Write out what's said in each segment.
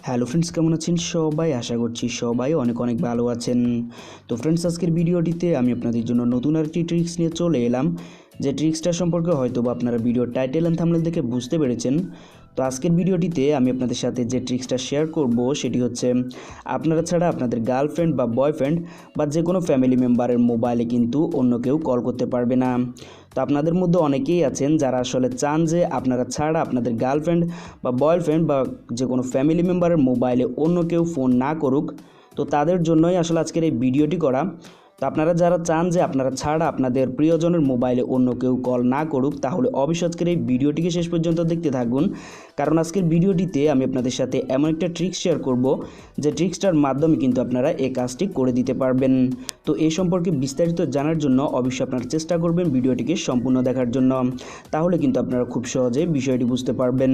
Hello friends, কেমন আছেন সবাই? আশা করছি সবাই অনেক অনেক ভালো আছেন। তো ফ্রেন্ডস, আজকের ভিডিওটিতে আমি আপনাদের জন্য নতুন আরেকটি ট্রিক্স নিয়ে চলে এলাম। যে ট্রিক্সটা সম্পর্কে হয়তো বা আপনারা ভিডিওর টাইটেল অ্যান্ড থাম্বনেল দেখে বুঝতে পেরেছেন। তো আজকের ভিডিওটিতে আমি আপনাদের সাথে যে ট্রিক্সটা শেয়ার করব সেটি হচ্ছে আপনারা ছাড়া আপনাদের গার্লফ্রেন্ড বা বয়ফ্রেন্ড বা যে কোনো ফ্যামিলি মেম্বারের মোবাইলে কিন্তু অন্য কেউ কল করতে পারবে না। তো আপনাদের মধ্যে অনেকেই আছেন যারা আসলে চান যে আপনারা ছাড়া আপনাদের গার্লফ্রেন্ড বা বয়ফ্রেন্ড বা যে কোনো ফ্যামিলি মেম্বারের মোবাইলে অন্য কেউ ফোন না করুক। তো তাদের জন্যই আসলে আজকের এই ভিডিওটি করা। তো আপনারা যারা চান যে আপনারা ছাড়া আপনাদের প্রিয়জনের মোবাইলে অন্য কেউ কল না করুক, তাহলে অবশ্যই আজকের এই ভিডিওটিকে শেষ পর্যন্ত দেখতে থাকুন। কারণ আজকের ভিডিওটিতে আমি আপনাদের সাথে এমন একটা ট্রিক্স শেয়ার করব যে ট্রিক্সটার মাধ্যমে কিন্তু আপনারা এই কাজটি করে দিতে পারবেন। তো এই সম্পর্কে বিস্তারিত জানার জন্য অবশ্যই আপনারা চেষ্টা করবেন ভিডিওটিকে সম্পূর্ণ দেখার জন্য, তাহলে কিন্তু আপনারা খুব সহজে বিষয়টি বুঝতে পারবেন।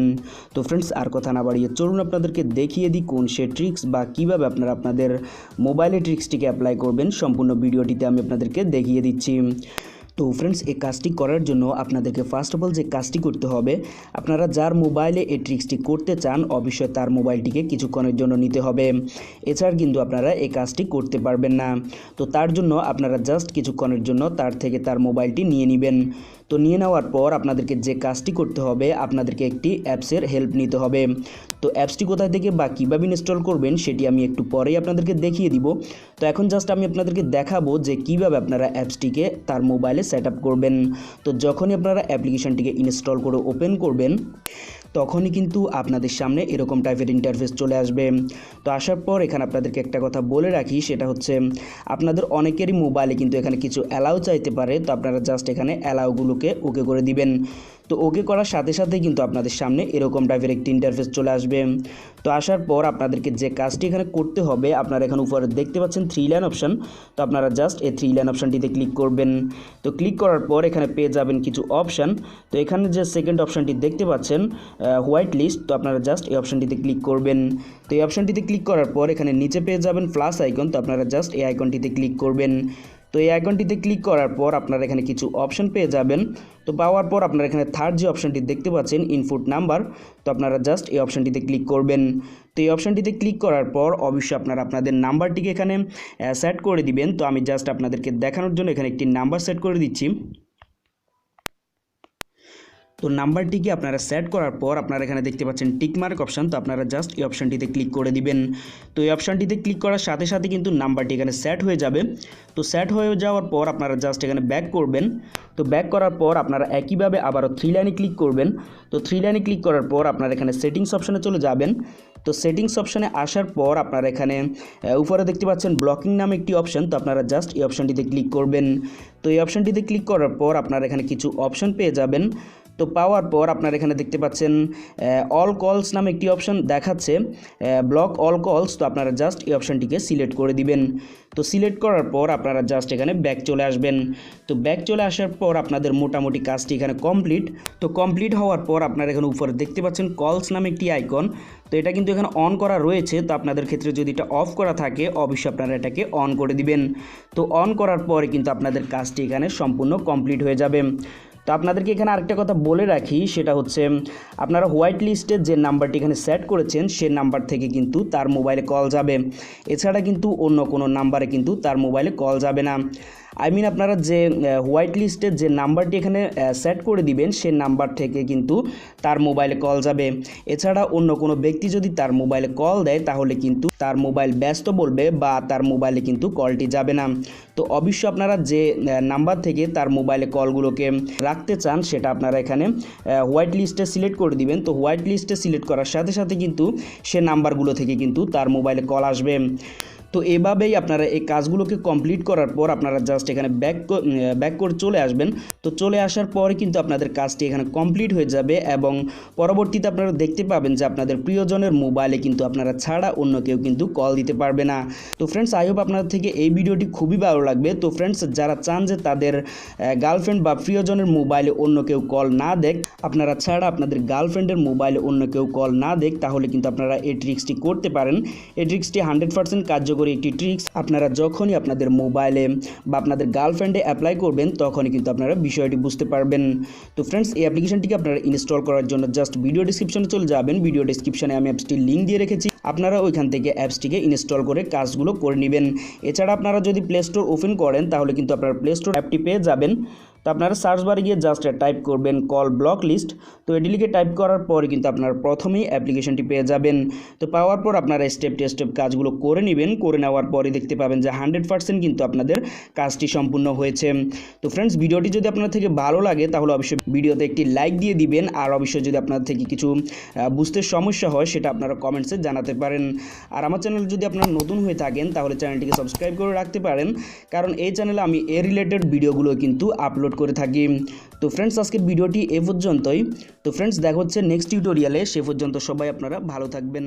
তো ফ্রেন্ডস, আর কথা না বাড়িয়ে চলুন আপনাদেরকে দেখিয়ে দিই কোন সে ট্রিক্স বা কীভাবে আপনারা আপনাদের মোবাইলে ট্রিক্সটিকে অ্যাপ্লাই করবেন। সম্পূর্ণ ভিডিওটিতে আমি আপনাদেরকে দেখিয়ে দিচ্ছি। তো ফ্রেন্ডস, এই কাজটি করার জন্য আপনাদেরকে ফার্স্ট অফ অল যে কাজটি করতে হবে, আপনারা যার মোবাইলে এই ট্রিক্সটি করতে চান অবশ্যই তার মোবাইলটিকে কিছুক্ষণের জন্য নিতে হবে। এছাড়া কিন্তু আপনারা এই কাজটি করতে পারবেন না। তো তার জন্য আপনারা জাস্ট কিছুক্ষণের জন্য তার মোবাইলটি নিয়ে নেবেন। তো নিয়ে নেওয়ার পর আপনাদেরকে যে কাজটি করতে হবে, আপনাদেরকে একটি অ্যাপসের হেল্প নিতে হবে। তো অ্যাপসটি কোথায় থেকে বা কীভাবে ইনস্টল করবেন সেটি আমি একটু পরেই আপনাদেরকে দেখিয়ে দিব। তো এখন জাস্ট আমি আপনাদেরকে দেখাবো যে কীভাবে আপনারা অ্যাপসটিকে তার মোবাইলে সেট আপ করবেন। তো যখনই আপনারা অ্যাপ্লিকেশনটিকে ইনস্টল করে ওপেন করবেন তখনই কিন্তু আপনাদের সামনে এরকম টাইপের ইন্টারফেস চলে আসবে। তো আসার পর এখানে আপনাদেরকে একটা কথা বলে রাখি, সেটা হচ্ছে আপনাদের অনেকেরই মোবাইলে কিন্তু এখানে কিছু অ্যালাউ চাইতে পারে। তো আপনারা জাস্ট এখানে অ্যালাউগুলোকে ওকে করে দিবেন। তো ওকে করার সাথে সাথে কিন্তু আপনাদের সামনে এরকম টাইপের একটি ইন্টারফেস চলে আসবে। তো আসার পর আপনাদেরকে যে কাজটি এখানে করতে হবে, আপনারা এখানে উপরে দেখতে পাচ্ছেন 3 লাইন অপশান। তো আপনারা জাস্ট এই 3 লাইন অপশানটিতে ক্লিক করবেন। তো ক্লিক করার পর এখানে পেয়ে যাবেন কিছু অপশান। তো এখানে যে সেকেন্ড অপশানটি দেখতে পাচ্ছেন হোয়াইট লিস্ট, তো আপনারা জাস্ট এই অপশানটিতে ক্লিক করবেন। তো এই অপশানটিতে ক্লিক করার পর এখানে নিচে পেয়ে যাবেন প্লাস আইকন, তো আপনারা জাস্ট এই আইকনটিতে ক্লিক করবেন। তো এই আইকনটিতে ক্লিক করার পর আপনারা এখানে কিছু অপশান পেয়ে যাবেন। তো পাওয়ার পর আপনারা এখানে থার্ড যে অপশানটি দেখতে পাচ্ছেন ইনপুট নাম্বার, তো আপনারা জাস্ট এই অপশানটিতে ক্লিক করবেন। তো এই অপশানটিতে ক্লিক করার পর অবশ্যই আপনারা আপনাদের নাম্বারটিকে এখানে সেট করে দিবেন। তো আমি জাস্ট আপনাদেরকে দেখানোর জন্য এখানে একটি নাম্বার সেট করে দিচ্ছি। তো নাম্বারটিকে আপনারা সেট করার পর আপনারা এখানে দেখতে পাচ্ছেন টিকমার্ক অপশান, তো আপনারা জাস্ট এই অপশানটিতে ক্লিক করে দিবেন। তো এই অপশানটিতে ক্লিক করার সাথে সাথে কিন্তু নাম্বারটি এখানে সেট হয়ে যাবে। তো সেট হয়ে যাওয়ার পর আপনারা জাস্ট এখানে ব্যাক করবেন। তো ব্যাক করার পর আপনারা একইভাবে আবারও 3 লাইনে ক্লিক করবেন। তো 3 লাইনে ক্লিক করার পর আপনারা এখানে সেটিংস অপশানে চলে যাবেন। তো সেটিংস অপশানে আসার পর আপনারা এখানে উপরে দেখতে পাচ্ছেন ব্লকিং নামে একটি অপশান, তো আপনারা জাস্ট এই অপশানটিতে ক্লিক করবেন। তো এই অপশানটিতে ক্লিক করার পর আপনারা এখানে কিছু অপশান পেয়ে যাবেন। তো পাওয়ার পর আপনারা এখানে দেখতে পাচ্ছেন অল কলস নামে একটি অপশান দেখাচ্ছে, ব্লক অল কলস। তো আপনারা জাস্ট এই অপশানটিকে সিলেক্ট করে দিবেন। তো সিলেক্ট করার পর আপনারা জাস্ট এখানে ব্যাক চলে আসবেন। তো ব্যাক চলে আসার পর আপনাদের মোটামুটি কাজটি এখানে কমপ্লিট। তো কমপ্লিট হওয়ার পর আপনারা এখানে উপরে দেখতে পাচ্ছেন কলস নামে একটি আইকন, তো এটা কিন্তু এখানে অন করা রয়েছে। তো আপনাদের ক্ষেত্রে যদি এটা অফ করা থাকে অবশ্যই আপনারা এটাকে অন করে দিবেন। তো অন করার পরে কিন্তু আপনাদের কাজটি এখানে সম্পূর্ণ কমপ্লিট হয়ে যাবে। তো আপনাদেরকে এখানে আরেকটা কথা বলে রাখি, সেটা হচ্ছে আপনারা হোয়াইট লিস্টের যে নাম্বারটি এখানে সেট করেছেন সেই নাম্বার থেকে কিন্তু তার মোবাইলে কল যাবে। এছাড়া কিন্তু অন্য কোনো নাম্বারে কিন্তু তার মোবাইলে কল যাবে না। আপনারা যে হোয়াইট লিস্টের যে নাম্বারটি এখানে সেট করে দিবেন সেই নাম্বার থেকে কিন্তু তার মোবাইলে কল যাবে। এছাড়া অন্য কোনো ব্যক্তি যদি তার মোবাইলে কল দেয় তাহলে কিন্তু তার মোবাইল ব্যস্ত বলবে বা তার মোবাইলে কিন্তু কলটি যাবে না। তো অবশ্যই আপনারা যে নাম্বার থেকে তার মোবাইলে কলগুলোকে রাখতে চান সেটা আপনারা এখানে হোয়াইট লিস্টে সিলেক্ট করে দিবেন। তো হোয়াইট লিস্টে সিলেক্ট করার সাথে সাথে কিন্তু সে নাম্বারগুলো থেকে কিন্তু তার মোবাইলে কল আসবে। তো এভাবেই আপনারা এই কাজগুলোকে কমপ্লিট করার পর আপনারা জাস্ট এখানে ব্যাক করে চলে আসবেন। তো চলে আসার পরে কিন্তু আপনাদের কাজটি এখানে কমপ্লিট হয়ে যাবে এবং পরবর্তীতে আপনারা দেখতে পাবেন যে আপনাদের প্রিয়জনের মোবাইলে কিন্তু আপনারা ছাড়া অন্য কেউ কিন্তু কল দিতে পারবে না। তো ফ্রেন্ডস, আই হোপ আপনাদের থেকে এই ভিডিওটি খুবই ভালো লাগবে। তো ফ্রেন্ডস, যারা চান যে তাদের গার্লফ্রেন্ড বা প্রিয়জনের মোবাইলে অন্য কেউ কল না দেখ, আপনারা ছাড়া আপনাদের গার্লফ্রেন্ডের মোবাইলে অন্য কেউ কল না দেখ, তাহলে কিন্তু আপনারা এই ট্রিক্সটি করতে পারেন। এই ট্রিক্সটি 100% কার্যকরী কার্যকরী একটি ট্রিক্স আপনারা যখনই আপনাদের মোবাইলে বা আপনাদের গার্লফ্রেন্ডে অ্যাপ্লাই করবেন তখনই কিন্তু আপনারা বিষয়টি বুঝতে পারবেন। তো ফ্রেন্ডস, এই অ্যাপ্লিকেশনটিকে আপনারা ইনস্টল করার জন্য জাস্ট ভিডিও ডিসক্রিপশনে চলে যাবেন। ভিডিও ডিসক্রিপশনে আমি অ্যাপসটির লিঙ্ক দিয়ে রেখেছি, আপনারা ওইখান থেকে অ্যাপসটিকে ইনস্টল করে কাজগুলো করে নেবেন। এছাড়া আপনারা যদি প্লে স্টোর ওপেন করেন তাহলে কিন্তু আপনারা প্লে স্টোর অ্যাপটি পেয়ে যাবেন। তো আপনারা সার্চ বারে গিয়ে জাস্ট টাইপ করবেন কল ব্লক লিস্ট। তো এটি লিখে টাইপ করার পরে কিন্তু আপনারা প্রথমেই অ্যাপ্লিকেশনটি পেয়ে যাবেন। তো পাওয়ার পর আপনারা স্টেপ টু স্টেপ কাজগুলো করে নেবেন। করে নেওয়ার পরে দেখতে পাবেন যে 100% কিন্তু আপনাদের কাজটি সম্পূর্ণ হয়েছে। তো ফ্রেন্ডস, ভিডিওটি যদি আপনার থেকে ভালো লাগে তাহলে অবশ্যই ভিডিওতে একটি লাইক দিয়ে দিবেন। আর অবশ্যই যদি আপনার থেকে কিছু বুঝতে সমস্যা হয় সেটা আপনারা কমেন্টসে জানাতে পারেন। আর আমার চ্যানেল যদি আপনারা নতুন হয়ে থাকেন তাহলে চ্যানেলটিকে সাবস্ক্রাইব করে রাখতে পারেন, কারণ এই চ্যানেলে আমি এই রিলেটেড ভিডিওগুলো কিন্তু আপলোড করে থাকি। তো ফ্রেন্ডস, আজকের ভিডিওটি এ পর্যন্তই। তো ফ্রেন্ডস, দেখা হচ্ছে নেক্সট টিউটোরিয়ালে। সে পর্যন্ত সবাই আপনারা ভালো থাকবেন।